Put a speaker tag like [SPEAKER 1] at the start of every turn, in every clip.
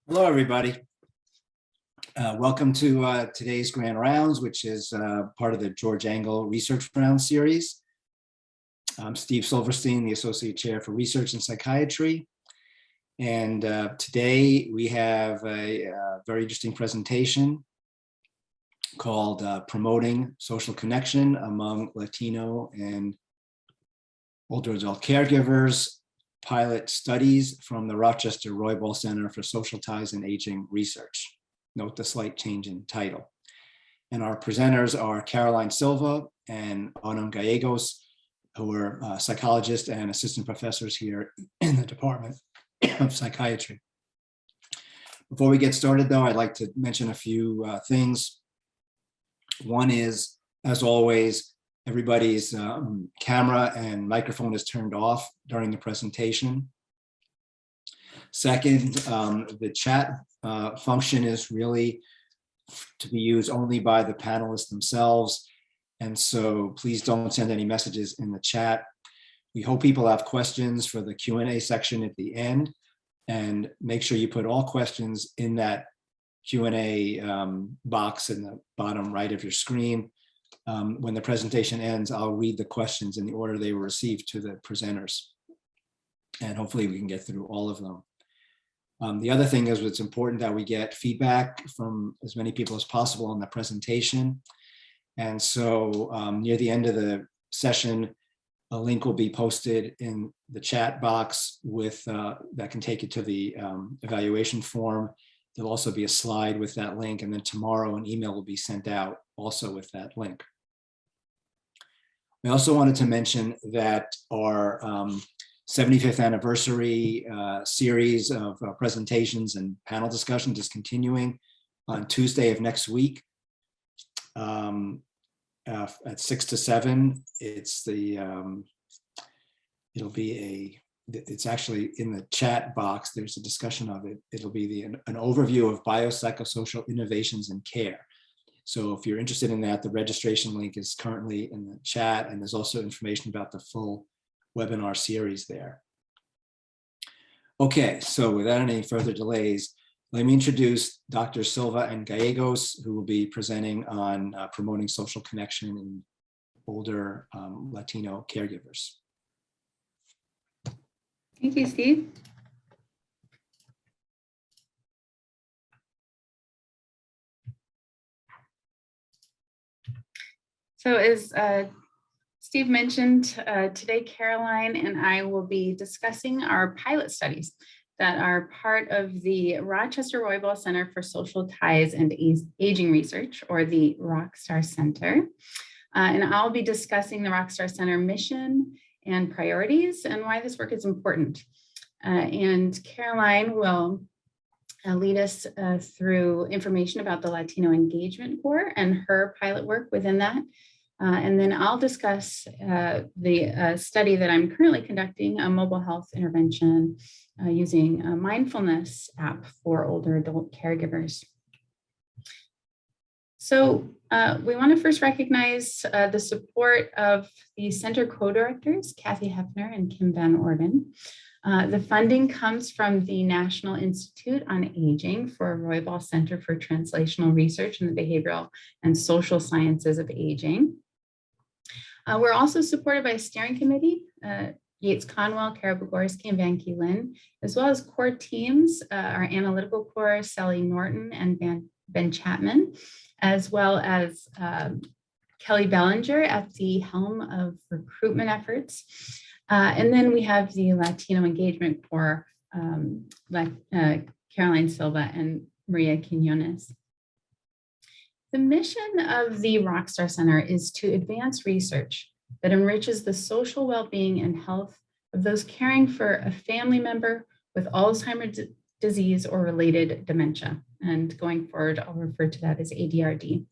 [SPEAKER 1] Hello, everybody. Welcome to today's Grand Rounds, which is part of the George Engel Research Round series. I'm Steve Silverstein, the Associate Chair for Research and Psychiatry. And today we have a very interesting presentation called Promoting Social Connection Among Latino and Older Adult Caregivers, Pilot Studies from the Rochester Roybal Center for Social Ties and Aging Research. Note the slight change in title. And our presenters are C.Silva and A.Gallegos, who are psychologists and assistant professors here in the Department of Psychiatry. Before we get started, though, I'd like to mention a few things. One is, as always, everybody's camera and microphone is turned off during the presentation. Second, the chat function is really to be used only by the panelists themselves. And so please don't send any messages in the chat. We hope people have questions for the Q&A section at the end. And make sure you put all questions in that Q&A box in the bottom right of your screen. When the presentation ends, I'll read the questions in the order they were received to the presenters. And hopefully we can get through all of them. The other thing is it's important that we get feedback from as many people as possible on the presentation. And so near the end of the session, a link will be posted in the chat box with that can take you to the evaluation form. There'll also be a slide with that link, and then tomorrow an email will be sent out also with that link. I also wanted to mention that our 75th anniversary series of presentations and panel discussions is continuing on Tuesday of next week at 6 to 7. It's it's actually in the chat box. There's a discussion of it. It'll be an overview of biopsychosocial innovations in care. So if you're interested in that, the registration link is currently in the chat, and there's also information about the full webinar series there. Okay, so without any further delays, let me introduce Dr. Silva and Gallegos, who will be presenting on promoting social connection in older Latino caregivers.
[SPEAKER 2] Thank you, Steve. So as Steve mentioned, today Caroline and I will be discussing our pilot studies that are part of the Rochester Roybal Center for Social Ties and Aging Research, or the Rockstar Center. And I'll be discussing the Rockstar Center mission and priorities and why this work is important. And Caroline will lead us through information about the Latino Engagement Corps and her pilot work within that. And then I'll discuss the study that I'm currently conducting, a mobile health intervention using a mindfulness app for older adult caregivers. So we want to first recognize the support of the center co-directors, Kathy Hefner and Kim Van Orden. The funding comes from the National Institute on Aging for Roybal Center for Translational Research in the Behavioral and Social Sciences of Aging. We're also supported by a steering committee, Yates Conwell, Kara Bogorski, and Van Keelen, as well as core teams, our analytical core, Sally Norton and Ben Chapman, as well as Kelly Bellinger at the helm of recruitment efforts. And then we have the Latino Engagement Corps, Caroline Silva and Maria Quinones. The mission of the Rockstar Center is to advance research that enriches the social well-being and health of those caring for a family member with Alzheimer's disease or related dementia. And going forward, I'll refer to that as ADRD.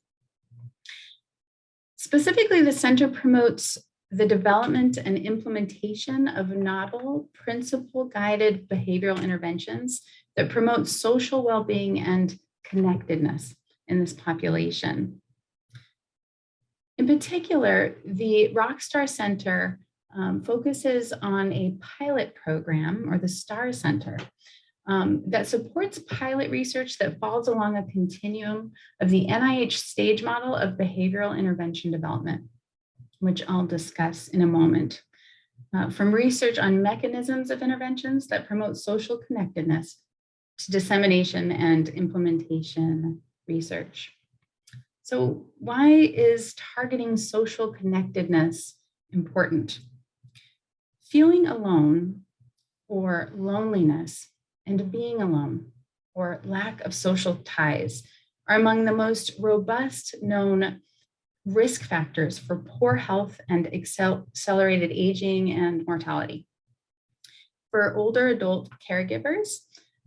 [SPEAKER 2] Specifically, the center promotes the development and implementation of novel principle-guided behavioral interventions that promote social well-being and connectedness in this population. In particular, the Rockstar Center focuses on a pilot program, or the STAR Center, that supports pilot research that falls along a continuum of the NIH Stage Model of behavioral intervention development, which I'll discuss in a moment. From research on mechanisms of interventions that promote social connectedness to dissemination and implementation research. So why is targeting social connectedness important? Feeling alone or loneliness and being alone or lack of social ties are among the most robust known risk factors for poor health and accelerated aging and mortality. For older adult caregivers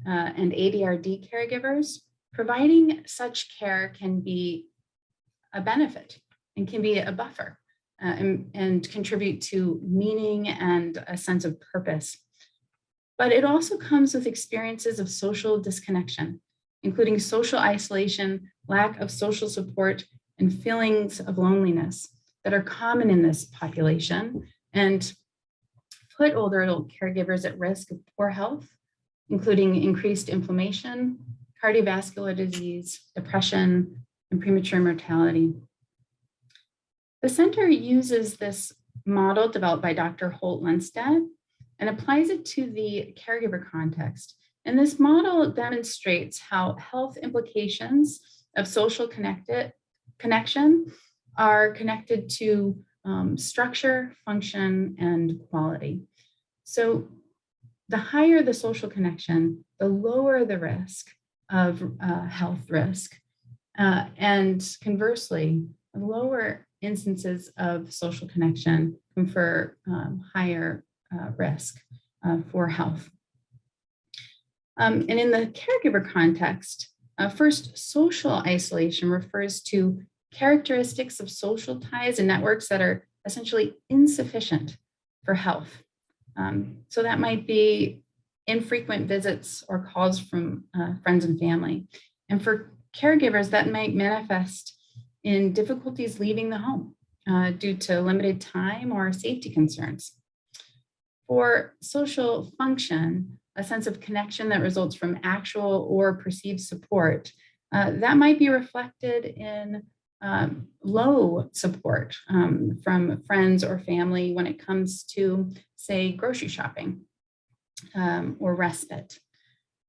[SPEAKER 2] and ADRD caregivers, providing such care can be a benefit and can be a buffer and contribute to meaning and a sense of purpose. But it also comes with experiences of social disconnection, including social isolation, lack of social support, and feelings of loneliness that are common in this population and put older adult caregivers at risk of poor health, including increased inflammation, cardiovascular disease, depression, and premature mortality. The center uses this model developed by Dr. Holt Lundstedt and applies it to the caregiver context. And this model demonstrates how health implications of social connection are connected to structure, function, and quality. So the higher the social connection, the lower the risk of health risk. And conversely, lower instances of social connection confer higher risk for health. And in the caregiver context, first, social isolation refers to characteristics of social ties and networks that are essentially insufficient for health. So that might be infrequent visits or calls from friends and family. And for caregivers, that might manifest in difficulties leaving the home due to limited time or safety concerns. For social function, a sense of connection that results from actual or perceived support, that might be reflected in low support from friends or family when it comes to, say, grocery shopping or respite.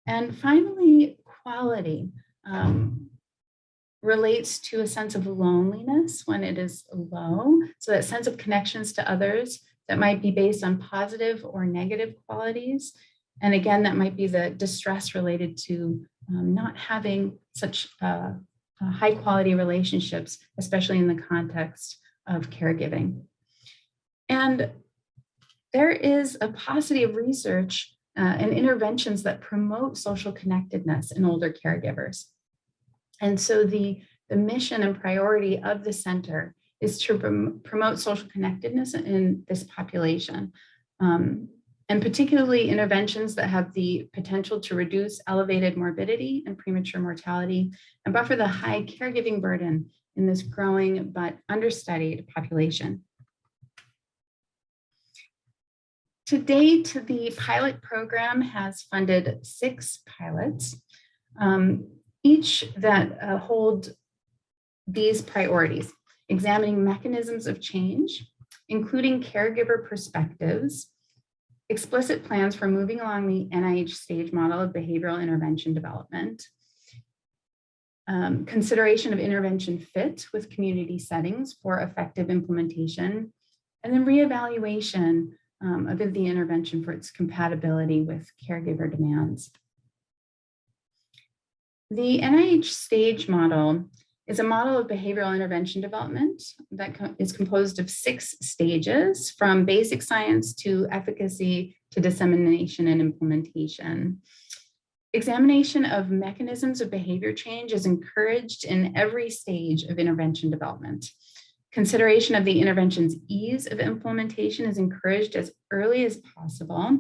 [SPEAKER 2] And finally, quality relates to a sense of loneliness when it is low. So that sense of connections to others that might be based on positive or negative qualities. And again, that might be the distress related to not having such high quality relationships, especially in the context of caregiving. And there is a paucity of research and interventions that promote social connectedness in older caregivers. And so the mission and priority of the center is to promote social connectedness in this population, and particularly interventions that have the potential to reduce elevated morbidity and premature mortality and buffer the high caregiving burden in this growing but understudied population. To date, the pilot program has funded 6 pilots, each that hold these priorities: examining mechanisms of change, including caregiver perspectives, explicit plans for moving along the NIH Stage Model of behavioral intervention development, consideration of intervention fit with community settings for effective implementation, and then reevaluation of the intervention for its compatibility with caregiver demands. The NIH Stage Model is a model of behavioral intervention development that is composed of 6 stages, from basic science to efficacy to dissemination and implementation. Examination of mechanisms of behavior change is encouraged in every stage of intervention development. Consideration of the intervention's ease of implementation is encouraged as early as possible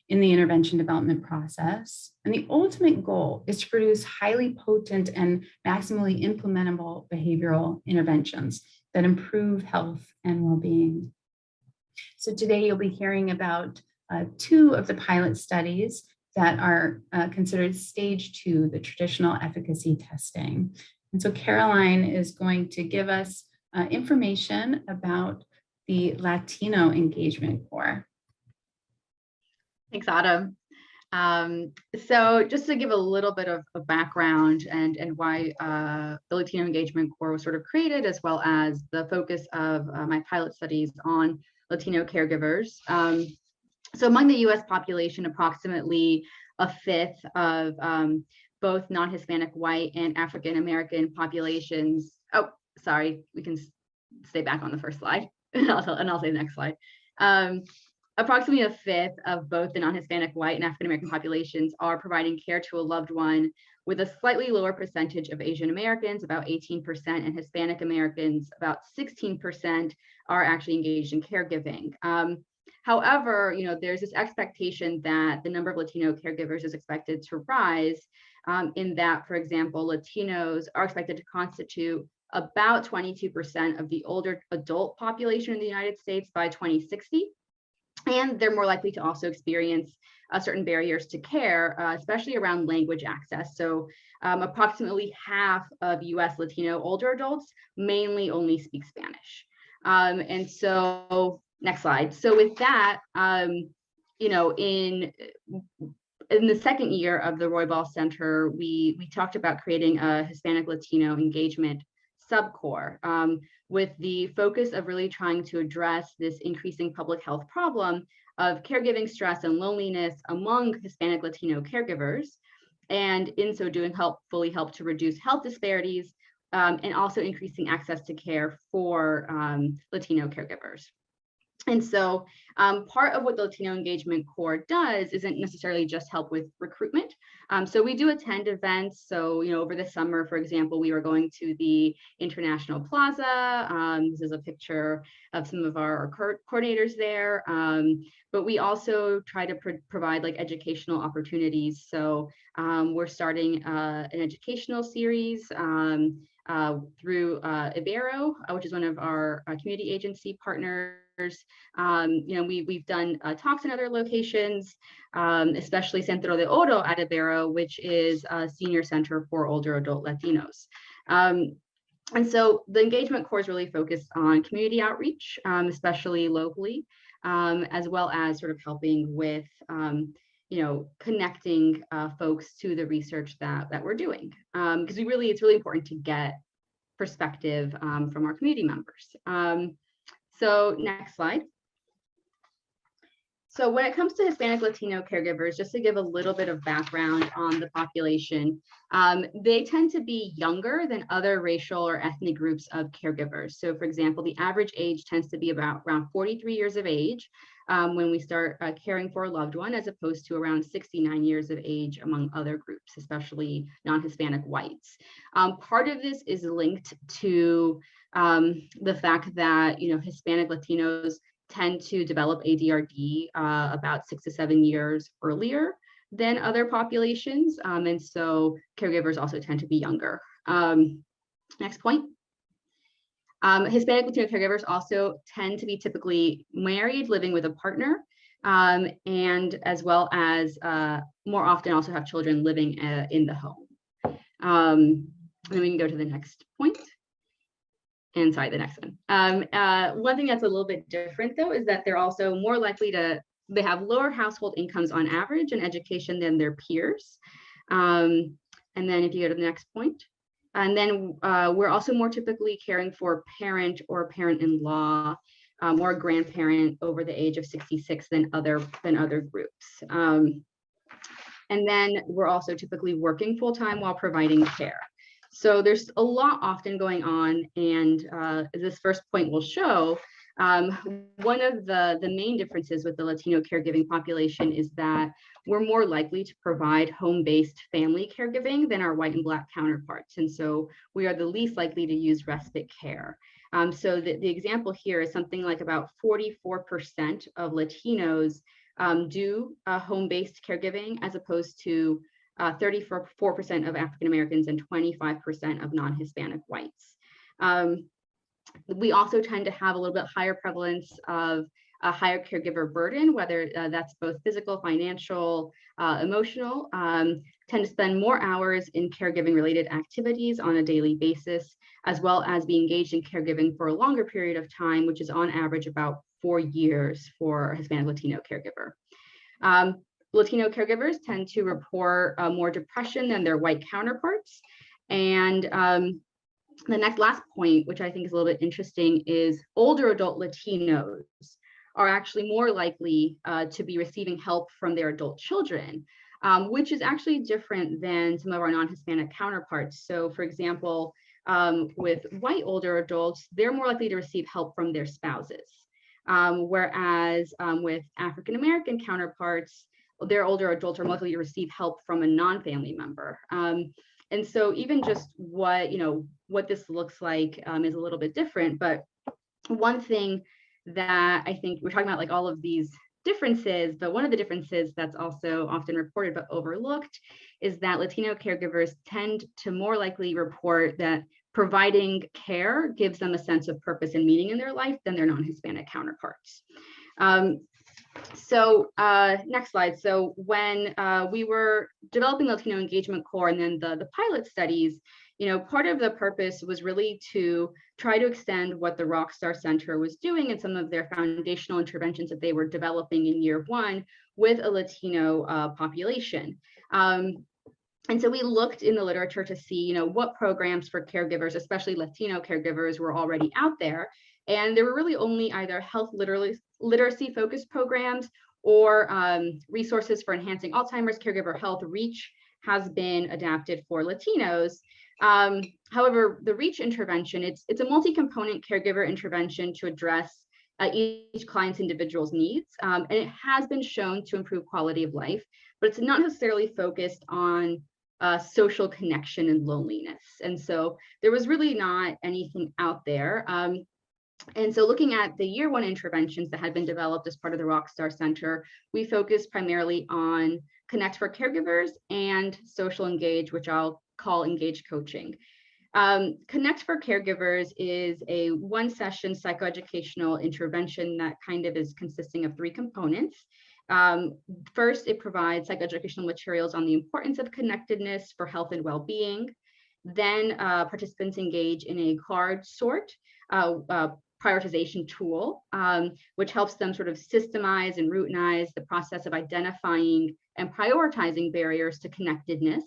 [SPEAKER 2] in the intervention development process. And the ultimate goal is to produce highly potent and maximally implementable behavioral interventions that improve health and well-being. So today you'll be hearing about 2 of the pilot studies that are considered stage 2, the traditional efficacy testing. And so Caroline is going to give us information about the Latino engagement core.
[SPEAKER 3] Thanks, Autumn. So just to give a little bit of background and why the Latino Engagement Core was sort of created, as well as the focus of my pilot studies on Latino caregivers. So among the US population, approximately a fifth of both non-Hispanic white and African-American populations. Oh, sorry, we can stay back on the first slide and I'll say the next slide. Approximately a fifth of both the non-Hispanic white and African-American populations are providing care to a loved one, with a slightly lower percentage of Asian Americans, about 18%, and Hispanic Americans, about 16%, are actually engaged in caregiving. However, there's this expectation that the number of Latino caregivers is expected to rise, in that, for example, Latinos are expected to constitute about 22% of the older adult population in the United States by 2060. And they're more likely to also experience certain barriers to care, especially around language access. So approximately half of US Latino older adults mainly only speak Spanish. And so, next slide. So with that, in the second year of the Roybal Center, we talked about creating a Hispanic Latino engagement subcore, with the focus of really trying to address this increasing public health problem of caregiving stress and loneliness among Hispanic Latino caregivers, and in so doing fully help to reduce health disparities, and also increasing access to care for Latino caregivers. And so part of what the Latino Engagement Core does isn't necessarily just help with recruitment. So we do attend events. So, over the summer, for example, we were going to the International Plaza. This is a picture of some of our coordinators there. But we also try to provide educational opportunities. So we're starting an educational series through Ibero, which is one of our community agency partners. We've done talks in other locations, especially Centro de Oro at Ibero, which is a senior center for older adult Latinos. And so the engagement core is really focused on community outreach, especially locally, as well as sort of helping with connecting folks to the research that we're doing, because it's really important to get perspective from our community members. So next slide. So when it comes to Hispanic Latino caregivers, just to give a little bit of background on the population, they tend to be younger than other racial or ethnic groups of caregivers. So for example, the average age tends to be around 43 years of age when we start caring for a loved one, as opposed to around 69 years of age among other groups, especially non-Hispanic whites. Part of this is linked to the fact that Hispanic Latinos tend to develop ADRD about 6 to 7 years earlier than other populations, and so caregivers also tend to be younger. Next point. Hispanic Latino caregivers also tend to be typically married, living with a partner, and as well as more often also have children living in the home. And then we can go to the next point. And sorry, the next one. One thing that's a little bit different though is that they're also more likely they have lower household incomes on average and education than their peers. And then if you go to the next point. And then we're also more typically caring for a parent or parent-in-law or a grandparent over the age of 66 than other groups. And then we're also typically working full-time while providing care. So there's a lot often going on, and this first point will show, one of the main differences with the Latino caregiving population is that we're more likely to provide home-based family caregiving than our white and Black counterparts. And so we are the least likely to use respite care. So the example here is something like about 44% of Latinos do home-based caregiving, as opposed to 34% of African Americans and 25% of non-Hispanic whites. We also tend to have a little bit higher prevalence of a higher caregiver burden, whether that's both physical, financial, emotional, tend to spend more hours in caregiving related activities on a daily basis, as well as be engaged in caregiving for a longer period of time, which is on average about 4 years for a Hispanic Latino caregiver. Latino caregivers tend to report more depression than their white counterparts. And the last point, which I think is a little bit interesting, is older adult Latinos are actually more likely to be receiving help from their adult children, which is actually different than some of our non-Hispanic counterparts. So for example, with white older adults, they're more likely to receive help from their spouses. Whereas with African-American counterparts, their older adults are more likely to receive help from a non-family member. And so even just what this looks like is a little bit different. But one thing that I think we're talking about, like all of these differences, but one of the differences that's also often reported but overlooked is that Latino caregivers tend to more likely report that providing care gives them a sense of purpose and meaning in their life than their non-Hispanic counterparts. Next slide. So when we were developing the Latino Engagement Core and then the pilot studies, part of the purpose was really to try to extend what the Rockstar Center was doing and some of their foundational interventions that they were developing in year one with a Latino population. And so we looked in the literature to see, what programs for caregivers, especially Latino caregivers, were already out there. And there were really only either health literacy focused programs or resources for enhancing Alzheimer's caregiver health. REACH has been adapted for Latinos. However, the REACH intervention, it's a multi-component caregiver intervention to address each client's individual's needs. And it has been shown to improve quality of life, but it's not necessarily focused on social connection and loneliness. And so there was really not anything out there. And so looking at the year one interventions that had been developed as part of the Rockstar Center, we focused primarily on Connect for Caregivers and Social Engage, which I'll call Engage Coaching. Connect for Caregivers is a one-session psychoeducational intervention that kind of is consisting of 3 components. First, it provides psychoeducational materials on the importance of connectedness for health and well-being. Then participants engage in a card sort prioritization tool, which helps them sort of systemize and routinize the process of identifying and prioritizing barriers to connectedness.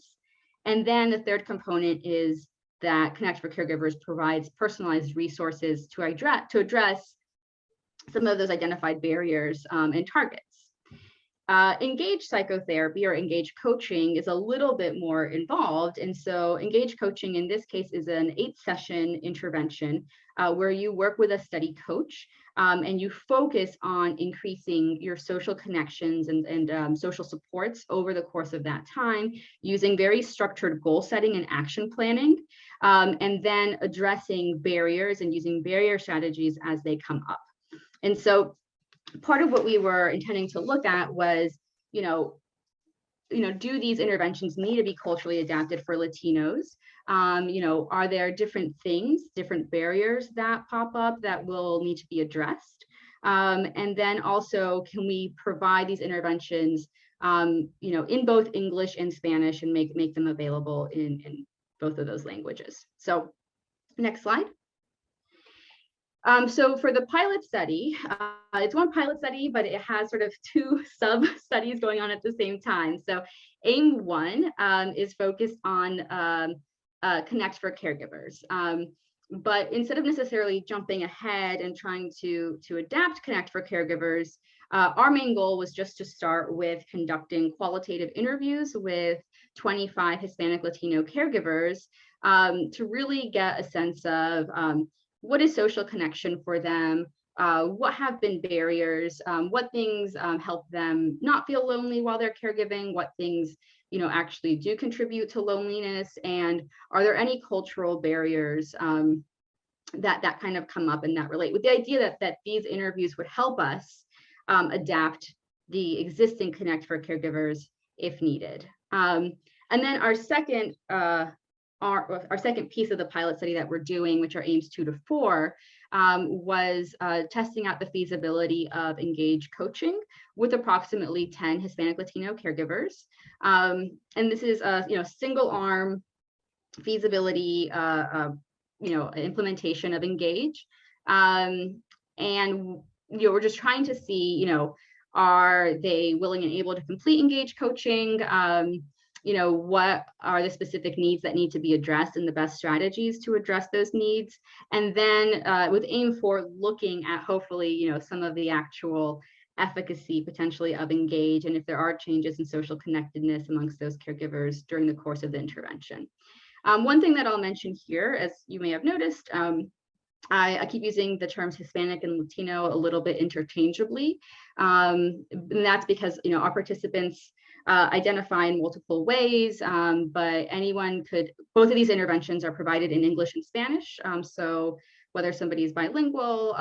[SPEAKER 3] And then the third component is that Connect for Caregivers provides personalized resources to address some of those identified barriers and targets. Engage psychotherapy or Engage coaching is a little bit more involved. And so Engage coaching in this case is an 8-session intervention where you work with a study coach and you focus on increasing your social connections and social supports over the course of that time using very structured goal setting and action planning, and then addressing barriers and using barrier strategies as they come up. And so part of what we were intending to look at was, do these interventions need to be culturally adapted for Latinos? Are there different things, different barriers that pop up that will need to be addressed? And then also, can we provide these interventions, in both English and Spanish and make them available in both of those languages? So next slide. So for the pilot study, it's one pilot study, but it has sort of 2 sub-studies going on at the same time. So AIM 1 is focused on Connect for Caregivers. But instead of necessarily jumping ahead and trying to adapt Connect for Caregivers, our main goal was just to start with conducting qualitative interviews with 25 Hispanic Latino caregivers to really get a sense of what is social connection for them, what have been barriers, what things help them not feel lonely while they're caregiving, what things actually do contribute to loneliness, and are there any cultural barriers that kind of come up and that relate, with the idea that these interviews would help us adapt the existing Connect for Caregivers if needed. And then our second our second piece of the pilot study that we're doing, which are aims 2 to 4, was testing out the feasibility of engaged coaching with approximately 10 Hispanic Latino caregivers. And this is a single arm feasibility implementation of engage. And we're just trying to see, are they willing and able to complete engage coaching? What are the specific needs that need to be addressed and the best strategies to address those needs? And then with aim 4, looking at hopefully, some of the actual efficacy potentially of engage, and if there are changes in social connectedness amongst those caregivers during the course of the intervention. One thing that I'll mention here, as you may have noticed, I keep using the terms Hispanic and Latino a little bit interchangeably. And that's because, our participants identify in multiple ways, but anyone could, both of these interventions are provided in English and Spanish. So whether somebody is bilingual,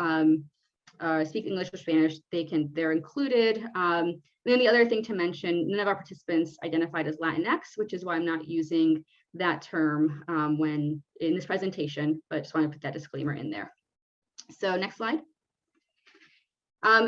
[SPEAKER 3] speak English or Spanish, they're included. And then the other thing to mention, none of our participants identified as Latinx, which is why I'm not using that term when in this presentation, but just want to put that disclaimer in there. So next slide.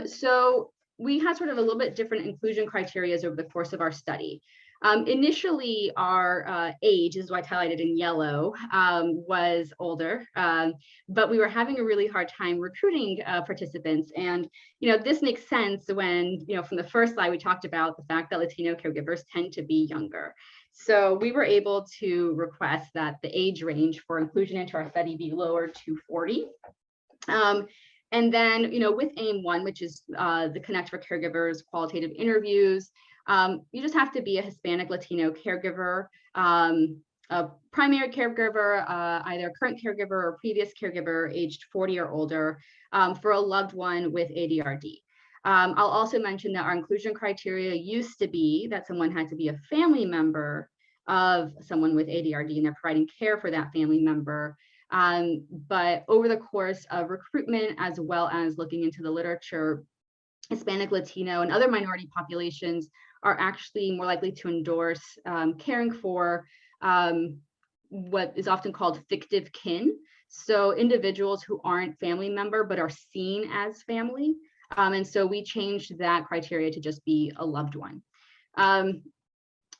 [SPEAKER 3] So we had sort of a little bit different inclusion criteria over the course of our study. Initially, our age, is why it's highlighted in yellow, was older, but we were having a really hard time recruiting participants. And, this makes sense when, from the first slide, we talked about the fact that Latino caregivers tend to be younger. So we were able to request that the age range for inclusion into our study be lowered to 40. And then, with aim 1, which is the Connect for Caregivers qualitative interviews, you just have to be a Hispanic Latino caregiver, a primary caregiver, either a current caregiver or previous caregiver aged 40 or older for a loved one with ADRD. I'll also mention that our inclusion criteria used to be that someone had to be a family member of someone with ADRD and they're providing care for that family member. But over the course of recruitment, as well as looking into the literature, Hispanic, Latino, and other minority populations are actually more likely to endorse caring for what is often called fictive kin. So individuals who aren't family member, but are seen as family. And so we changed that criteria to just be a loved one.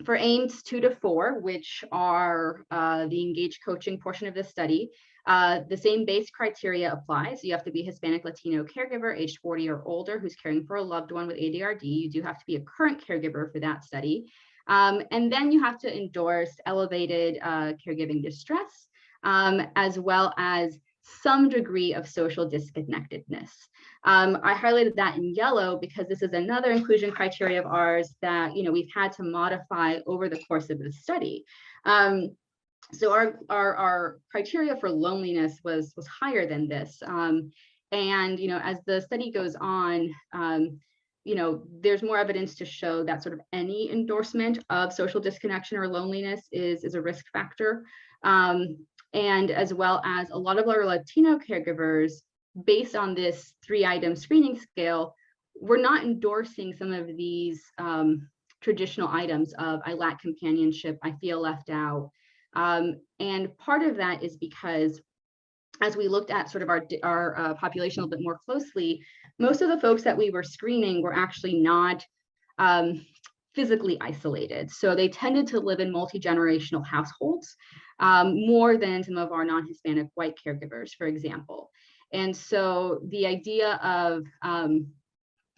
[SPEAKER 3] For aims 2 to 4, which are the engaged coaching portion of this study, the same base criteria applies. You have to be Hispanic Latino caregiver aged 40 or older who's caring for a loved one with ADRD. You do have to be a current caregiver for that study. And then you have to endorse elevated caregiving distress, as well as some degree of social disconnectedness. I highlighted that in yellow because this is another inclusion criteria of ours that we've had to modify over the course of the study. So our criteria for loneliness was higher than this. And as the study goes on, there's more evidence to show that sort of any endorsement of social disconnection or loneliness is a risk factor. And as well as a lot of our Latino caregivers, based on this 3-item screening scale, we're not endorsing some of these traditional items of I lack companionship, I feel left out. And part of that is because as we looked at sort of our population a little bit more closely, most of the folks that we were screening were actually not physically isolated. So they tended to live in multi-generational households more than some of our non-Hispanic white caregivers, for example. And so the idea of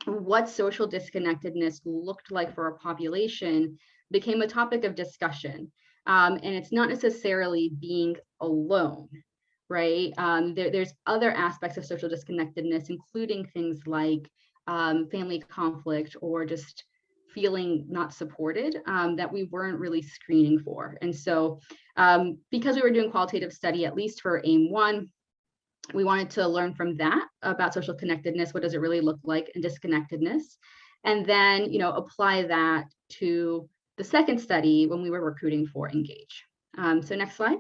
[SPEAKER 3] what social disconnectedness looked like for a population became a topic of discussion. And it's not necessarily being alone, right? There's other aspects of social disconnectedness, including things like family conflict or just feeling not supported that we weren't really screening for. And so because we were doing qualitative study, at least for aim 1, we wanted to learn from that about social connectedness. What does it really look like in disconnectedness? And then, apply that to the second study when we were recruiting for Engage. So next slide.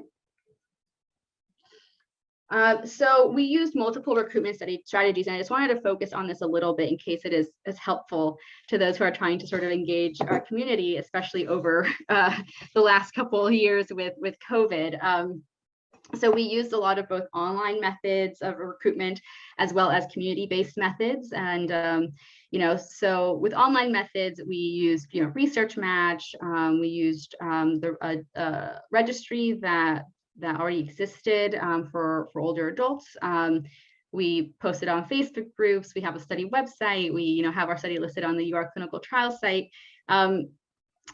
[SPEAKER 3] So we used multiple recruitment strategies, and I just wanted to focus on this a little bit in case it is helpful to those who are trying to sort of engage our community, especially over the last couple of years with COVID. So we used a lot of both online methods of recruitment as well as community-based methods. And, so with online methods, we used, Research Match. We used the registry that already existed for older adults. We posted on Facebook groups. We have a study website. We, have our study listed on the UR clinical trial site. And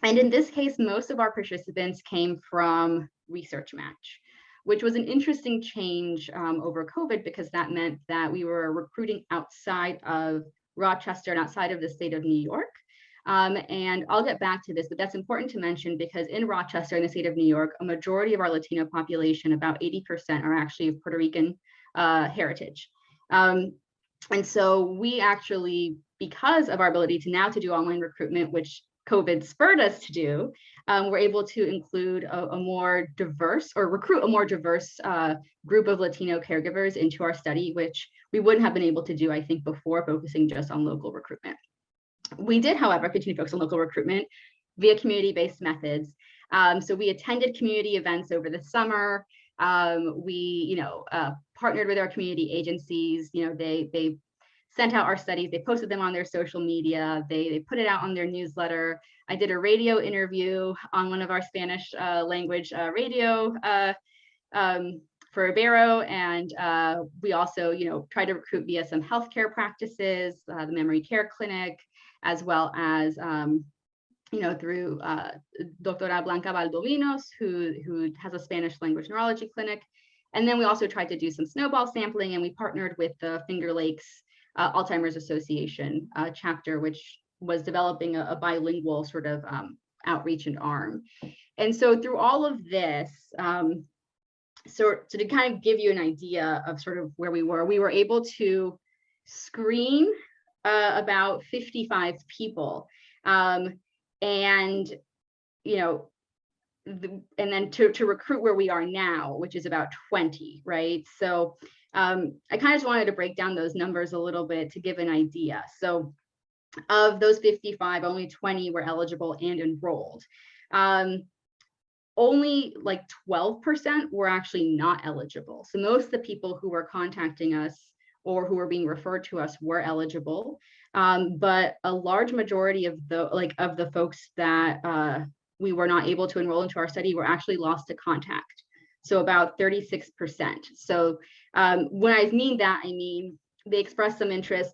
[SPEAKER 3] in this case, most of our participants came from Research Match, which was an interesting change over COVID, because that meant that we were recruiting outside of Rochester and outside of the state of New York. And I'll get back to this, but that's important to mention because in Rochester, in the state of New York, a majority of our Latino population, about 80%, are actually of Puerto Rican heritage. And so we actually, because of our ability to do online recruitment, which COVID spurred us to do, we're able to include a more diverse, or recruit a more diverse group of Latino caregivers into our study, which we wouldn't have been able to do, I think, before focusing just on local recruitment. We did, however, continue to focus on local recruitment via community-based methods. So we attended community events over the summer. We, partnered with our community agencies. They sent out our studies. They posted them on their social media. They put it out on their newsletter. I did a radio interview on one of our Spanish language radio for Ibero, and we also, tried to recruit via some healthcare practices, the memory care clinic, as well as, through Doctora Blanca Valdovinos, who has a Spanish language neurology clinic. And then we also tried to do some snowball sampling, and we partnered with the Finger Lakes Alzheimer's Association chapter, which was developing a bilingual sort of outreach and arm. And so through all of this, so to kind of give you an idea of sort of where we were able to screen about 55 people. And, and then to recruit where we are now, which is about 20, right? So I kind of just wanted to break down those numbers a little bit to give an idea. So of those 55, only 20 were eligible and enrolled. Only like 12% were actually not eligible. So most of the people who were contacting us or who were being referred to us were eligible. But a large majority of the folks that we were not able to enroll into our study were actually lost to contact. So about 36%. So when I mean that, I mean they expressed some interest.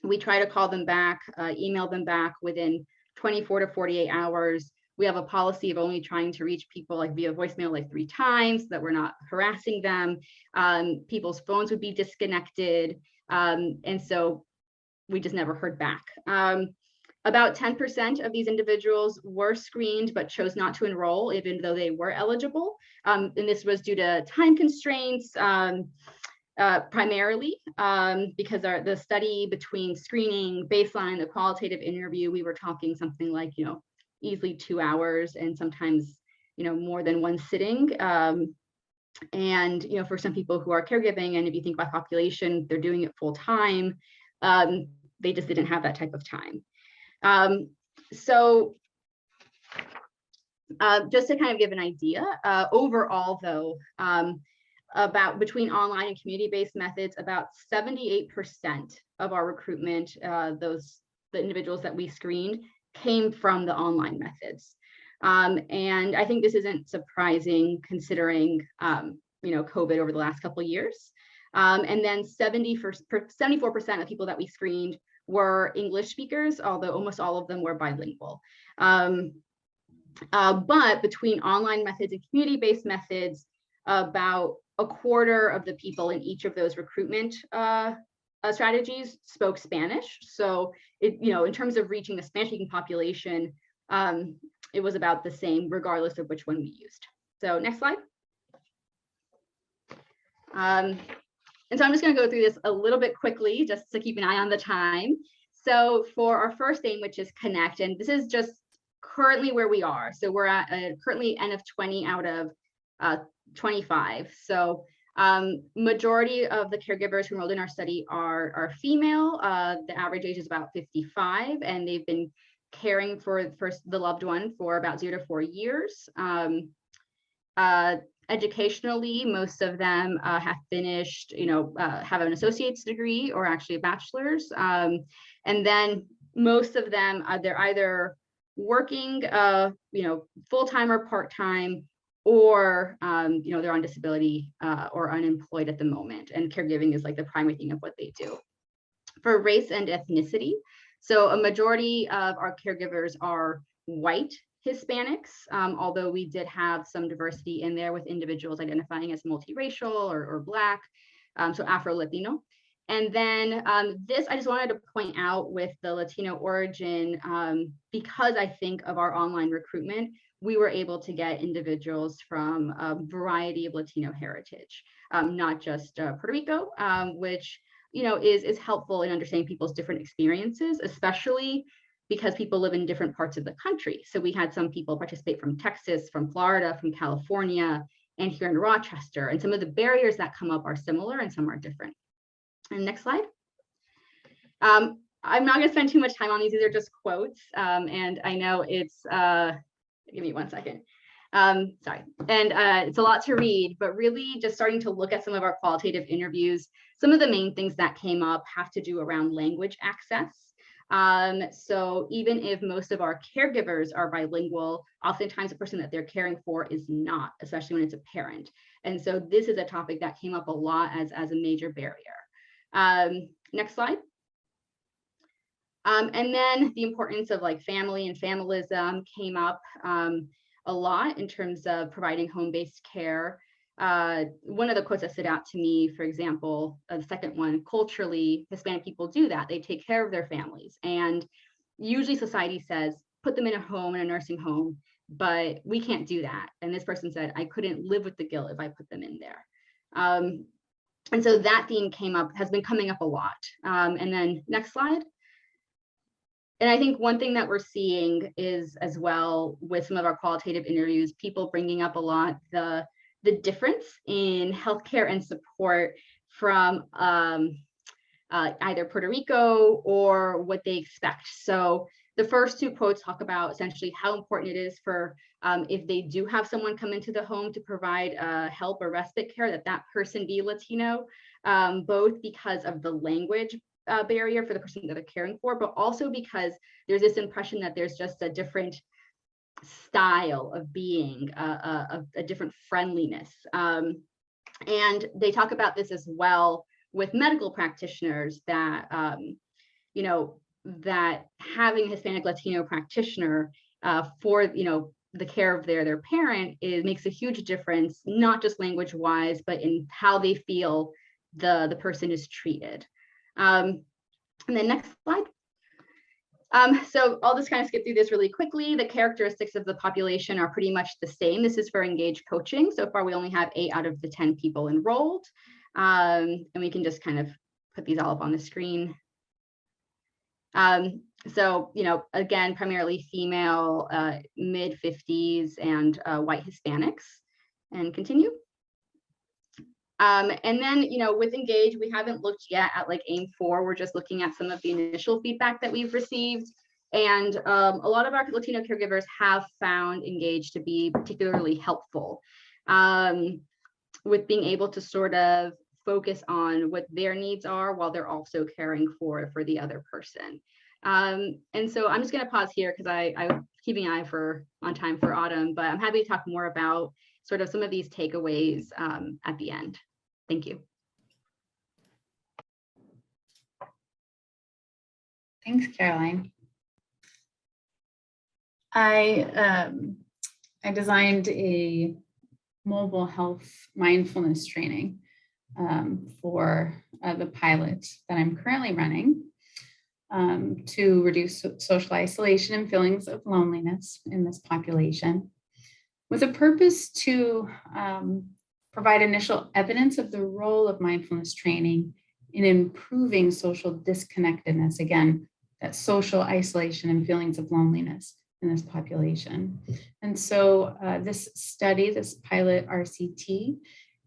[SPEAKER 3] We try to call them back, email them back within 24 to 48 hours. We have a policy of only trying to reach people like via voicemail like 3 times so that we're not harassing them. People's phones would be disconnected. And so we just never heard back. About 10% of these individuals were screened but chose not to enroll even though they were eligible. And this was due to time constraints, primarily because the study between screening, baseline, the qualitative interview, we were talking something like, easily 2 hours and sometimes, more than one sitting. And, for some people who are caregiving, and if you think about population, they're doing it full time, they just didn't have that type of time. So just to kind of give an idea, overall though, about between online and community-based methods, about 78% of our recruitment, the individuals that we screened, came from the online methods. And I think this isn't surprising considering, COVID over the last couple of years. And then 74% of people that we screened were English speakers, although almost all of them were bilingual. But between online methods and community-based methods, about a quarter of the people in each of those recruitment strategies spoke Spanish. So, in terms of reaching the Spanish-speaking population, it was about the same regardless of which one we used. So next slide. And so I'm just going to go through this a little bit quickly just to keep an eye on the time. So for our first aim, which is connect, and this is just currently where we are. So we're at currently N of 20 out of 25. So Majority of the caregivers who enrolled in our study are female. The average age is about 55, and they've been caring for the loved one for about 0 to 4 years. Educationally, most of them have finished, have an associate's degree or actually a bachelor's. And then most of them, they're either working, full-time or part-time, or they're on disability or unemployed at the moment, and caregiving is like the primary thing of what they do. For race and ethnicity, so a majority of our caregivers are white Hispanics, although we did have some diversity in there with individuals identifying as multiracial or Black, so Afro-Latino. And then this, I just wanted to point out with the Latino origin, because I think of our online recruitment, we were able to get individuals from a variety of Latino heritage, not just Puerto Rico, which is helpful in understanding people's different experiences, especially because people live in different parts of the country. So we had some people participate from Texas, from Florida, from California, and here in Rochester. And some of the barriers that come up are similar and some are different. And next slide. I'm not going to spend too much time on these. These are just quotes. And I know it's, give me 1 second. Sorry. And it's a lot to read, but really just starting to look at some of our qualitative interviews. Some of the main things that came up have to do around language access. So even if most of our caregivers are bilingual, oftentimes the person that they're caring for is not, especially when it's a parent. And so this is a topic that came up a lot as a major barrier. Next slide. And then the importance of like family and familism came up a lot in terms of providing home-based care. One of the quotes that stood out to me, for example, the second one, culturally, Hispanic people do that. They take care of their families. And usually society says, put them in a home, in a nursing home, but we can't do that. And this person said, I couldn't live with the guilt if I put them in there. And so that theme has been coming up a lot. And then next slide. And I think one thing that we're seeing is as well with some of our qualitative interviews, people bringing up a lot the difference in healthcare and support from either Puerto Rico or what they expect. So the first two quotes talk about essentially how important it is for if they do have someone come into the home to provide help or respite care, that person be Latino, both because of the language barrier for the person that they're caring for, but also because there's this impression that there's just a different style of being, a different friendliness. And they talk about this as well with medical practitioners that, that having a Hispanic Latino practitioner for, the care of their parent makes a huge difference, not just language wise, but in how they feel the person is treated. And then next slide. So I'll just kind of skip through this really quickly. The characteristics of the population are pretty much the same. This is for engaged coaching. So far, we only have 8 out of the 10 people enrolled. And we can just kind of put these all up on the screen. So, again, primarily female, mid-50s and white Hispanics. And continue. And then, with Engage, we haven't looked yet at like AIM-4. We're just looking at some of the initial feedback that we've received. And a lot of our Latino caregivers have found Engage to be particularly helpful with being able to sort of focus on what their needs are while they're also caring for the other person. And so I'm just going to pause here because I'm keeping an eye on time for Autumn, but I'm happy to talk more about sort of some of these takeaways at the end. Thank you.
[SPEAKER 2] Thanks, Caroline. I designed a mobile health mindfulness training for the pilot that I'm currently running to reduce social isolation and feelings of loneliness in this population, with a purpose to provide initial evidence of the role of mindfulness training in improving social disconnectedness, again, that social isolation and feelings of loneliness in this population. And so this study, this pilot RCT,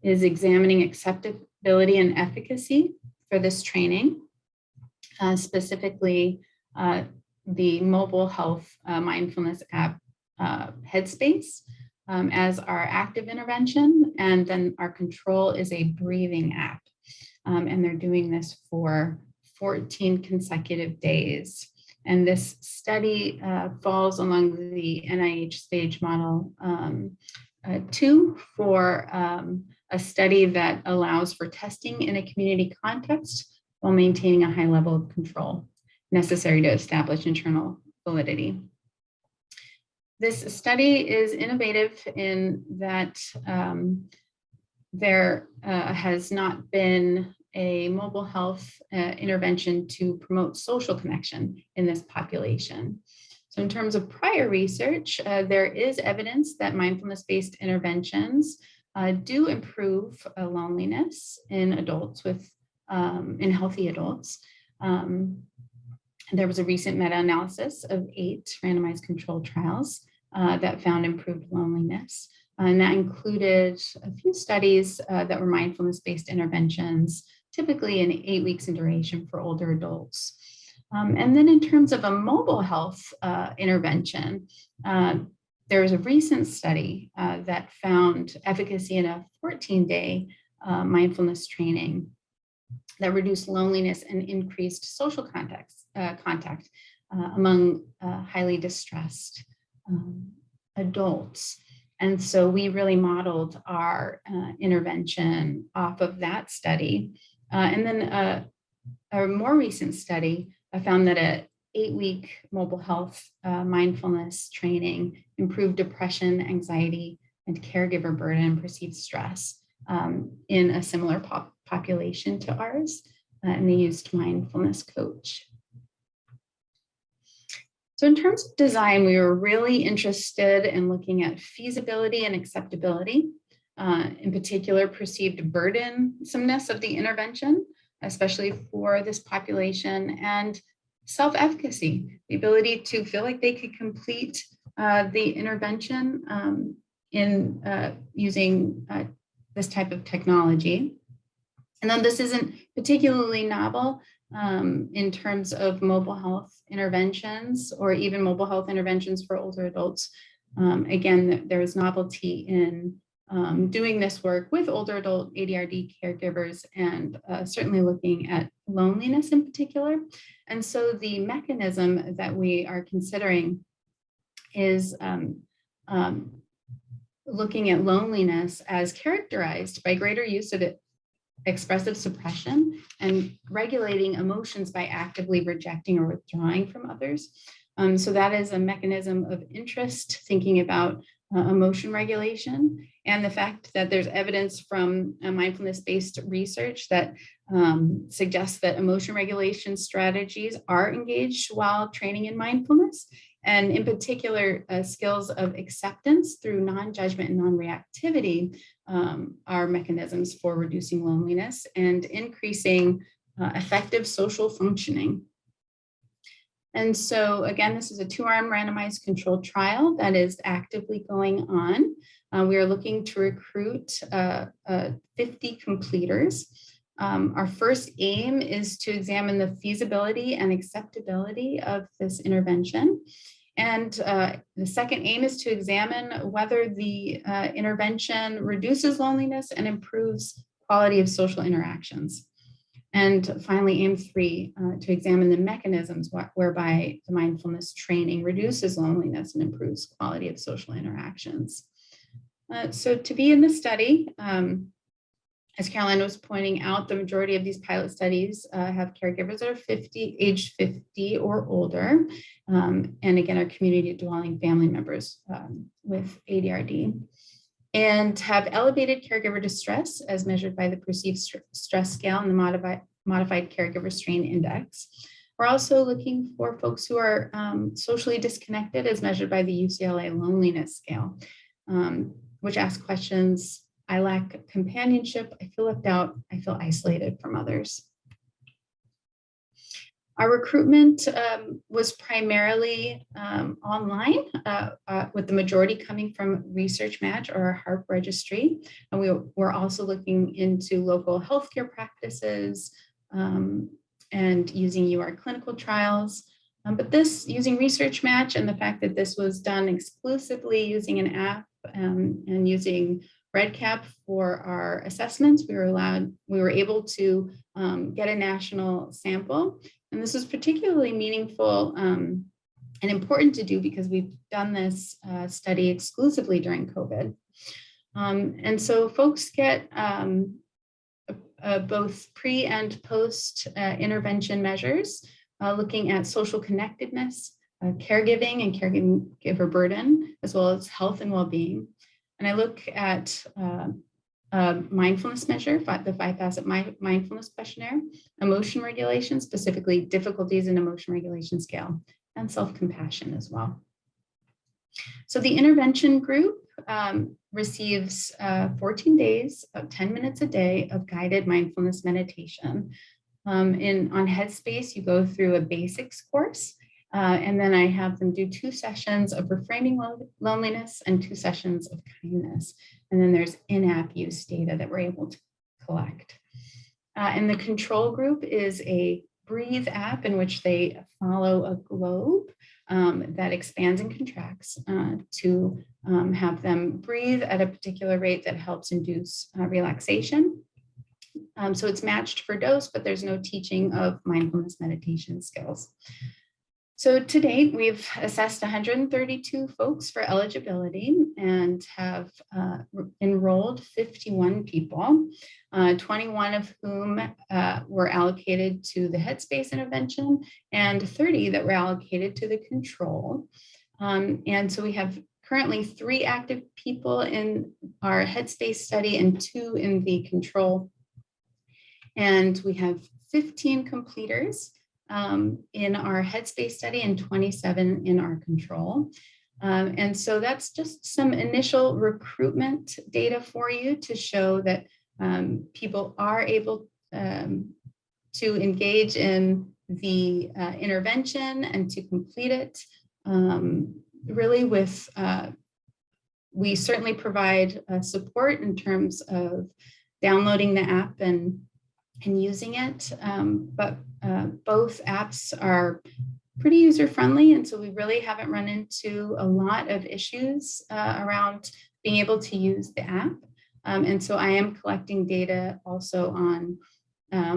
[SPEAKER 2] is examining acceptability and efficacy for this training, specifically the mobile health mindfulness app Headspace as our active intervention, and then our control is a breathing app. And they're doing this for 14 consecutive days. And this study falls along the NIH Stage Model 2 for a study that allows for testing in a community context while maintaining a high level of control necessary to establish internal validity. This study is innovative in that there has not been a mobile health intervention to promote social connection in this population. So in terms of prior research, there is evidence that mindfulness-based interventions do improve loneliness in adults in healthy adults. There was a recent meta-analysis of 8 randomized controlled trials that found improved loneliness. And that included a few studies that were mindfulness-based interventions, typically in 8 weeks in duration for older adults. And then in terms of a mobile health intervention, there was a recent study that found efficacy in a 14-day mindfulness training that reduced loneliness and increased social contact among highly distressed adults. And so we really modeled our intervention off of that study. And then a more recent study found that an 8-week mobile health mindfulness training improved depression, anxiety, and caregiver burden and perceived stress in a similar population to ours. And they used mindfulness coach. So in terms of design, we were really interested in looking at feasibility and acceptability, in particular perceived burdensomeness of the intervention, especially for this population, and self-efficacy, the ability to feel like they could complete the intervention in using this type of technology. And then this isn't particularly novel in terms of mobile health interventions or even mobile health interventions for older adults. Again, there is novelty in doing this work with older adult ADRD caregivers and certainly looking at loneliness in particular. And so the mechanism that we are considering is looking at loneliness as characterized by greater use of expressive suppression and regulating emotions by actively rejecting or withdrawing from others. So that is a mechanism of interest, thinking about emotion regulation, and the fact that there's evidence from mindfulness-based research that suggests that emotion regulation strategies are engaged while training in mindfulness, and in particular, skills of acceptance through non-judgment and non-reactivity are mechanisms for reducing loneliness and increasing effective social functioning. And so again, this is a 2-arm randomized controlled trial that is actively going on. We are looking to recruit 50 completers. Our first aim is to examine the feasibility and acceptability of this intervention. And the second aim is to examine whether the intervention reduces loneliness and improves quality of social interactions. And finally, aim 3, to examine the mechanisms whereby the mindfulness training reduces loneliness and improves quality of social interactions. So to be in the study, as Caroline was pointing out, the majority of these pilot studies have caregivers that are age 50 or older, and again, are community dwelling family members with ADRD, and have elevated caregiver distress as measured by the perceived stress scale and the modified caregiver strain index. We're also looking for folks who are socially disconnected as measured by the UCLA loneliness scale, which asks questions: I lack companionship, I feel left out, I feel isolated from others. Our recruitment was primarily online, with the majority coming from Research Match or our HARP registry. And we were also looking into local healthcare practices and using UR clinical trials. But this, using Research Match and the fact that this was done exclusively using an app and using REDCap for our assessments, we were able to get a national sample. And this was particularly meaningful and important to do because we've done this study exclusively during COVID. And so folks get both pre and post intervention measures, looking at social connectedness, caregiving and caregiver burden, as well as health and well-being. And I look at mindfulness measure, the 5-facet mindfulness questionnaire, emotion regulation, specifically difficulties in emotion regulation scale, and self-compassion as well. So the intervention group receives 14 days of 10 minutes a day of guided mindfulness meditation. On Headspace, you go through a basics course, and then I have them do 2 sessions of reframing loneliness and 2 sessions of kindness. And then there's in-app use data that we're able to collect. And the control group is a Breathe app in which they follow a globe that expands and contracts to have them breathe at a particular rate that helps induce relaxation. So it's matched for dose, but there's no teaching of mindfulness meditation skills. So to date, we've assessed 132 folks for eligibility and have enrolled 51 people, 21 of whom were allocated to the Headspace intervention and 30 that were allocated to the control. And so we have currently 3 active people in our Headspace study and 2 in the control. And we have 15 completers in our Headspace study and 27 in our control. And so that's just some initial recruitment data for you to show that people are able to engage in the intervention and to complete it. Really with, we certainly provide support in terms of downloading the app and using it, but both apps are pretty user-friendly, and so we really haven't run into a lot of issues around being able to use the app. And so I am collecting data also on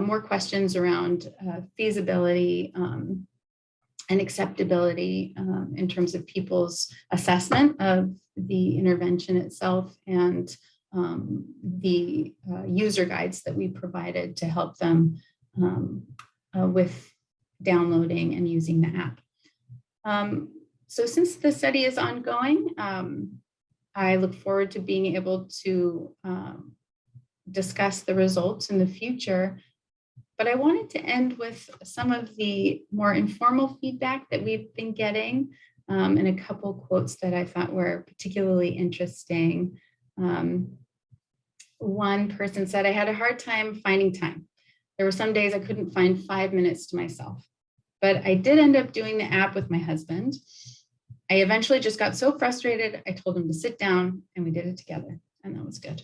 [SPEAKER 2] more questions around feasibility and acceptability in terms of people's assessment of the intervention itself and the user guides that we provided to help them with downloading and using the app. So since the study is ongoing, I look forward to being able to discuss the results in the future. But I wanted to end with some of the more informal feedback that we've been getting and a couple quotes that I thought were particularly interesting. One person said, "I had a hard time finding time. There were some days I couldn't find 5 minutes to myself, but I did end up doing the app with my husband. I eventually just got so frustrated, I told him to sit down and we did it together, and that was good."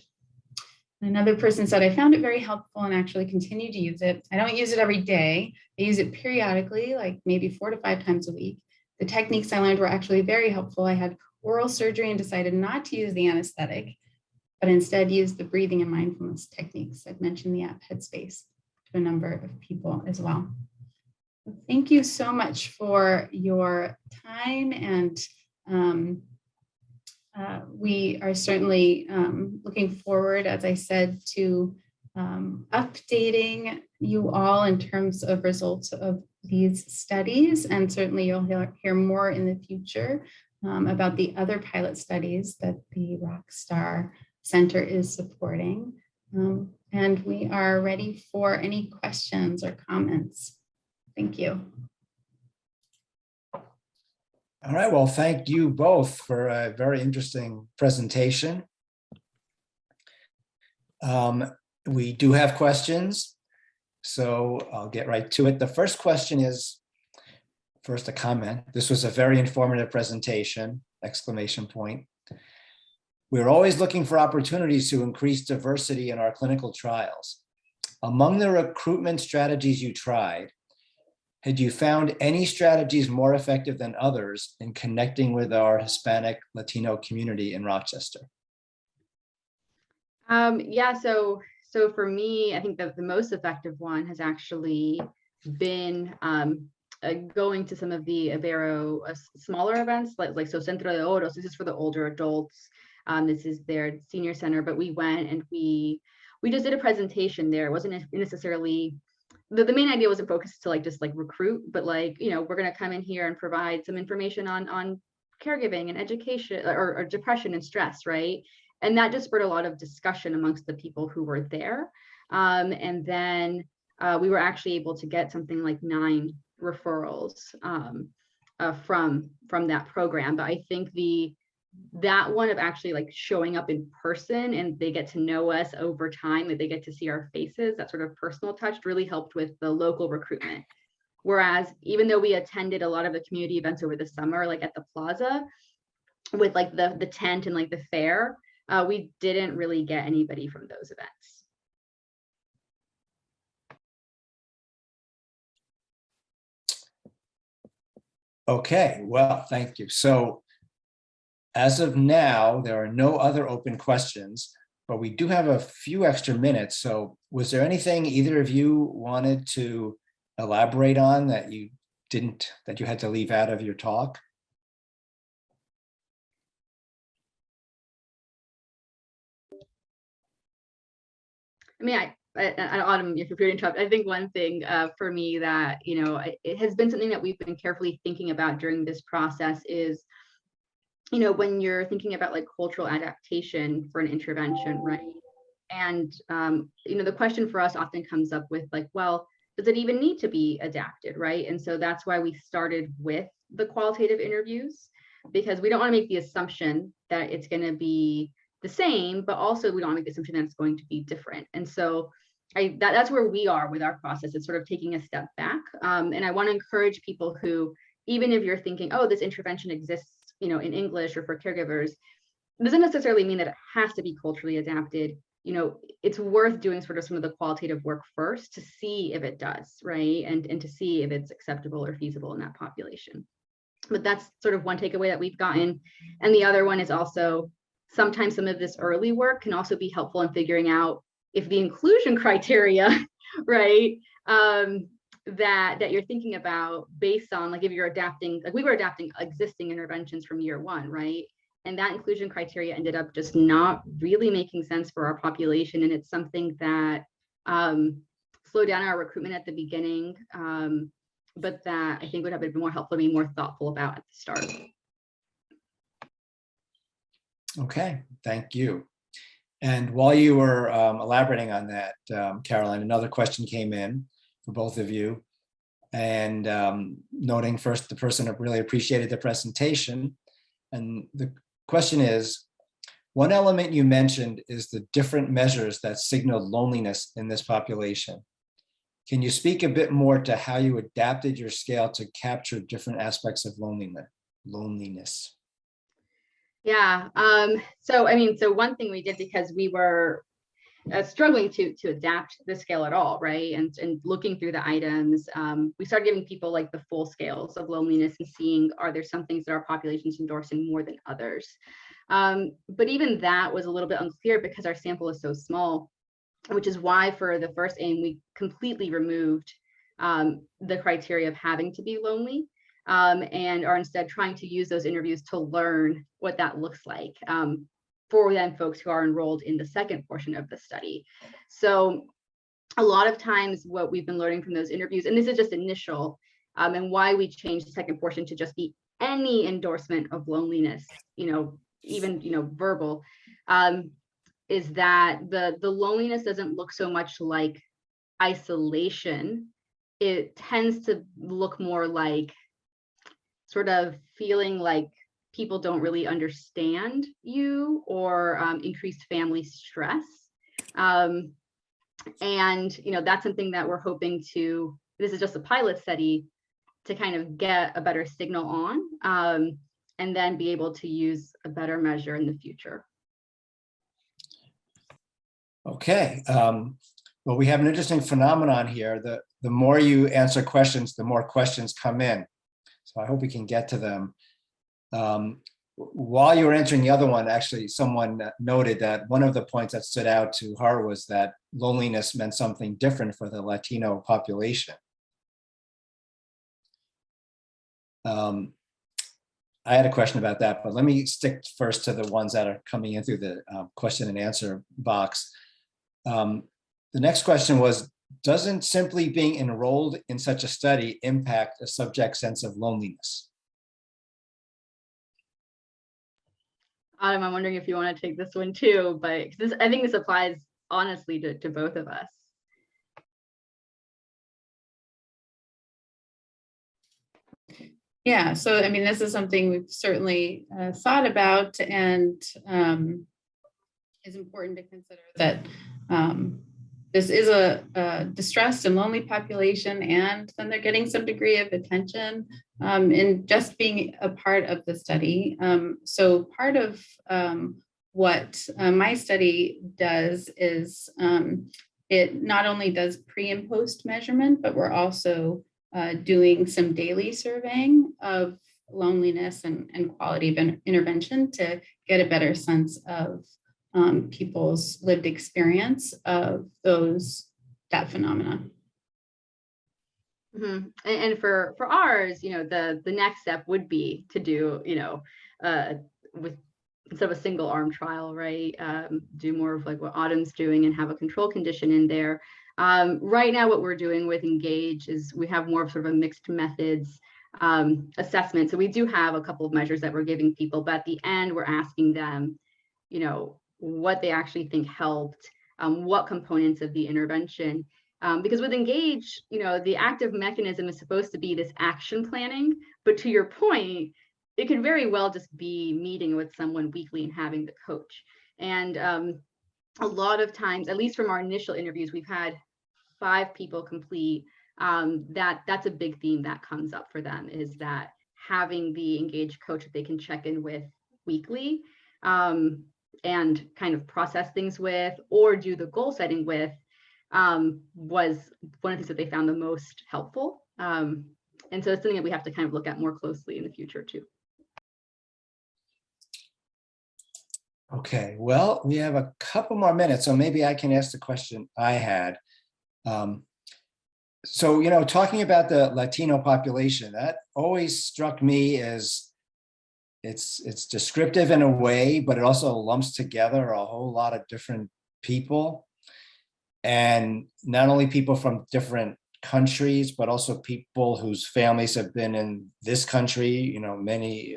[SPEAKER 2] Another person said, "I found it very helpful and actually continue to use it. I don't use it every day. I use it periodically, like maybe 4 to 5 times a week. The techniques I learned were actually very helpful. I had oral surgery and decided not to use the anesthetic, but instead use the breathing and mindfulness techniques." I've mentioned the app Headspace to a number of people as well. Thank you so much for your time, and we are certainly looking forward, as I said, to updating you all in terms of results of these studies, and certainly you'll hear more in the future about the other pilot studies that the Rockstar Center is supporting. And we are ready for any questions or comments. Thank you.
[SPEAKER 1] All right, well, thank you both for a very interesting presentation. We do have questions. So I'll get right to it. The first question is, first a comment. This was a very informative presentation, exclamation point. We're always looking for opportunities to increase diversity in our clinical trials. Among the recruitment strategies you tried, had you found any strategies more effective than others in connecting with our Hispanic Latino community in Rochester?
[SPEAKER 3] Yeah, so for me, I think that the most effective one has actually been going to some of the Ibero smaller events, like so Centro de Oros. This is for the older adults. This is their senior center, but we went and we just did a presentation there. It wasn't necessarily, the main idea wasn't focused to just recruit, but we're going to come in here and provide some information on caregiving and education or depression and stress, right? And that just spurred a lot of discussion amongst the people who were there. And then we were actually able to get something like 9 referrals from that program. But I think that one of actually showing up in person and they get to know us over time, that they get to see our faces, that sort of personal touch really helped with the local recruitment. Whereas even though we attended a lot of the community events over the summer, like at the plaza with the tent and the fair, we didn't really get anybody from those events.
[SPEAKER 1] Okay, well, thank you. So as of now, there are no other open questions, but we do have a few extra minutes. So was there anything either of you wanted to elaborate on that you had to leave out of your talk?
[SPEAKER 3] I mean, Autumn, if you're to interrupt, I think one thing for me that, it has been something that we've been carefully thinking about during this process is, when you're thinking about cultural adaptation for an intervention, right? And, the question for us often comes up with well, does it even need to be adapted, right? And so that's why we started with the qualitative interviews, because we don't want to make the assumption that it's going to be the same, but also we don't want to make the assumption that it's going to be different. And so that's where we are with our process. It's sort of taking a step back. And I want to encourage people who, even if you're thinking, oh, this intervention exists, in English or for caregivers, doesn't necessarily mean that it has to be culturally adapted. It's worth doing sort of some of the qualitative work first to see if it does, right? And to see if it's acceptable or feasible in that population. But that's sort of one takeaway that we've gotten. And the other one is also, sometimes some of this early work can also be helpful in figuring out if the inclusion criteria, right, that you're thinking about based on if you're adapting, we were adapting existing interventions from year 1, right? And that inclusion criteria ended up just not really making sense for our population. And it's something that slowed down our recruitment at the beginning, but that I think would have been more helpful to be more thoughtful about at the start.
[SPEAKER 1] Okay, thank you. And while you were elaborating on that, Caroline, another question came in for both of you. And noting first, the person really appreciated the presentation. And the question is, one element you mentioned is the different measures that signal loneliness in this population. Can you speak a bit more to how you adapted your scale to capture different aspects of loneliness?
[SPEAKER 3] Yeah. So one thing we did, because we were struggling to adapt the scale at all, right? And looking through the items, we started giving people the full scales of loneliness and seeing, are there some things that our population's endorsing more than others? But even that was a little bit unclear because our sample is so small, which is why for the first aim, we completely removed the criteria of having to be lonely. And are instead trying to use those interviews to learn what that looks like for then folks who are enrolled in the second portion of the study. So a lot of times what we've been learning from those interviews, and this is just initial, and why we changed the second portion to just be any endorsement of loneliness, even verbal, is that the loneliness doesn't look so much like isolation. It tends to look more like sort of feeling like people don't really understand you, or increased family stress. And, that's something that we're hoping to, this is just a pilot study, to kind of get a better signal on, and then be able to use a better measure in the future.
[SPEAKER 1] Okay. Well, we have an interesting phenomenon here. The more you answer questions, the more questions come in. So I hope we can get to them. While you were answering the other one, actually, someone noted that one of the points that stood out to her was that loneliness meant something different for the Latino population. I had a question about that, but let me stick first to the ones that are coming in through the question and answer box. The next question was, doesn't simply being enrolled in such a study impact a subject's sense of loneliness?
[SPEAKER 3] Adam, I'm wondering if you want to take this one too, but I think this applies honestly to both of us.
[SPEAKER 2] Yeah, so I mean, this is something we've certainly thought about, and is important to consider that this is a distressed and lonely population, and then they're getting some degree of attention in just being a part of the study. So part of what my study does is it not only does pre and post measurement, but we're also doing some daily surveying of loneliness and quality of intervention to get a better sense of people's lived experience of that phenomena.
[SPEAKER 3] Mm-hmm. And for ours, the next step would be to do, with instead of a single arm trial, right? Do more of like what Autumn's doing and have a control condition in there. Right now, what we're doing with Engage is we have more of sort of a mixed methods assessment. So we do have a couple of measures that we're giving people, but at the end, we're asking them, what they actually think helped, what components of the intervention. Because with Engage, the active mechanism is supposed to be this action planning, but to your point, it could very well just be meeting with someone weekly and having the coach. And a lot of times, at least from our initial interviews, we've had 5 people complete. That's a big theme that comes up for them, is that having the engaged coach that they can check in with weekly and kind of process things with, or do the goal setting with, was one of the things that they found the most helpful. And so it's something that we have to kind of look at more closely in the future too.
[SPEAKER 1] Okay, well, we have a couple more minutes, so maybe I can ask the question I had. So, talking about the Latino population, that always struck me as it's descriptive in a way, but it also lumps together a whole lot of different people, and not only people from different countries, but also people whose families have been in this country, many,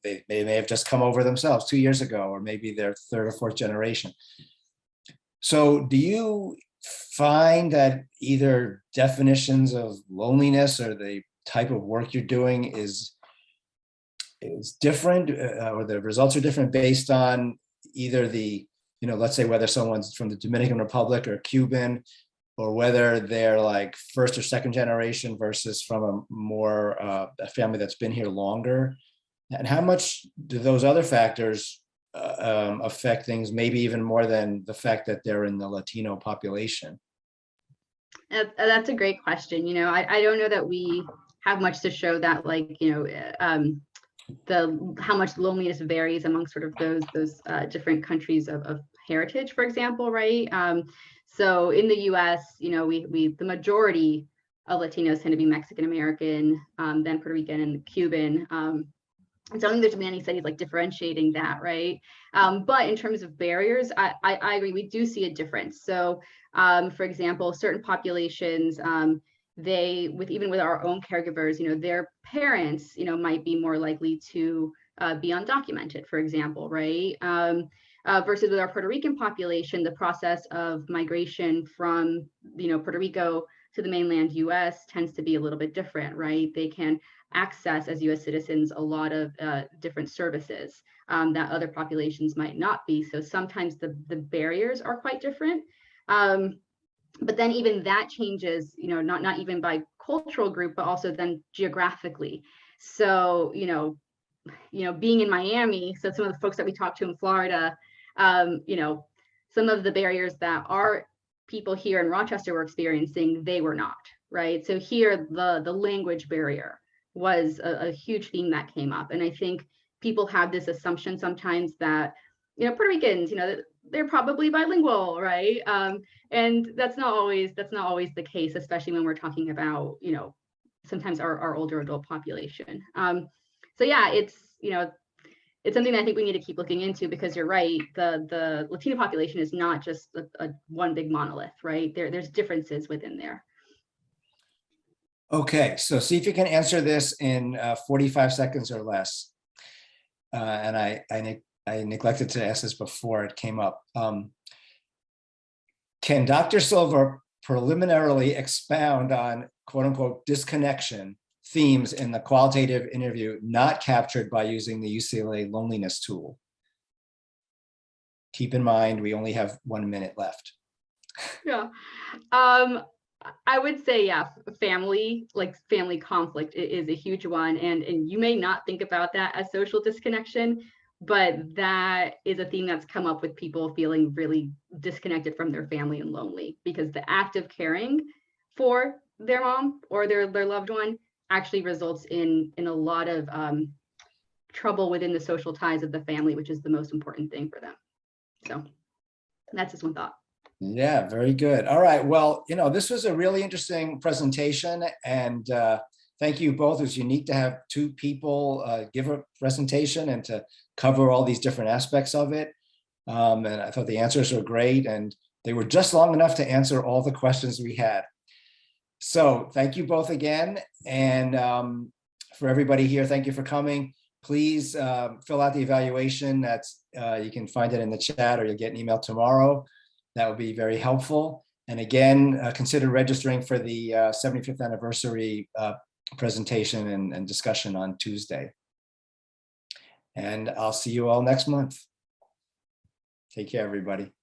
[SPEAKER 1] they may have just come over themselves 2 years ago, or maybe they're 3rd or 4th generation. So do you find that either definitions of loneliness or the type of work you're doing is different, or the results are different based on either the, let's say whether someone's from the Dominican Republic or Cuban, or whether they're like 1st or 2nd generation versus from a more a family that's been here longer? And how much do those other factors affect things, maybe even more than the fact that they're in the Latino population?
[SPEAKER 3] That's a great question. I don't know that we have much to show that, like, how much loneliness varies among sort of those different countries of heritage, for example, right? So in the U.S., the majority of Latinos tend to be Mexican American, then Puerto Rican and Cuban. And so I don't think there's been any studies like differentiating that, right? But in terms of barriers, I agree, we do see a difference. So for example, certain populations, even with our own caregivers, their parents, might be more likely to be undocumented, for example, right? Versus with our Puerto Rican population, the process of migration from, Puerto Rico to the mainland US tends to be a little bit different, right? They can access as US citizens a lot of different services that other populations might not be. So sometimes the barriers are quite different. But then even that changes, not even by cultural group, but also then geographically. So, being in Miami, so some of the folks that we talked to in Florida, some of the barriers that our people here in Rochester were experiencing, they were not, right? So here, the language barrier was a huge theme that came up. And I think people have this assumption sometimes that, Puerto Ricans, they're probably bilingual, right? And that's not always the case, especially when we're talking about, sometimes our older adult population. So yeah, it's something that I think we need to keep looking into, because you're right, the Latino population is not just a one big monolith, right? There's differences within there.
[SPEAKER 1] Okay, so see if you can answer this in 45 seconds or less. And I neglected to ask this before it came up. Can Dr. Silva preliminarily expound on quote unquote disconnection themes in the qualitative interview not captured by using the UCLA loneliness tool? Keep in mind, we only have 1 minute left.
[SPEAKER 3] Yeah. I would say, yeah, family conflict is a huge one. And you may not think about that as social disconnection, but that is a theme that's come up with people feeling really disconnected from their family and lonely, because the act of caring for their mom or their loved one actually results in a lot of trouble within the social ties of the family, which is the most important thing for them. So that's just one thought.
[SPEAKER 1] Yeah, very good. All right. Well, this was a really interesting presentation, and thank you both. It was unique to have two people give a presentation and to cover all these different aspects of it. And I thought the answers were great, and they were just long enough to answer all the questions we had. So thank you both again. And for everybody here, thank you for coming. Please fill out the evaluation. You can find it in the chat, or you'll get an email tomorrow. That would be very helpful. And again, consider registering for the 75th anniversary presentation and discussion on Tuesday. And I'll see you all next month. Take care, everybody.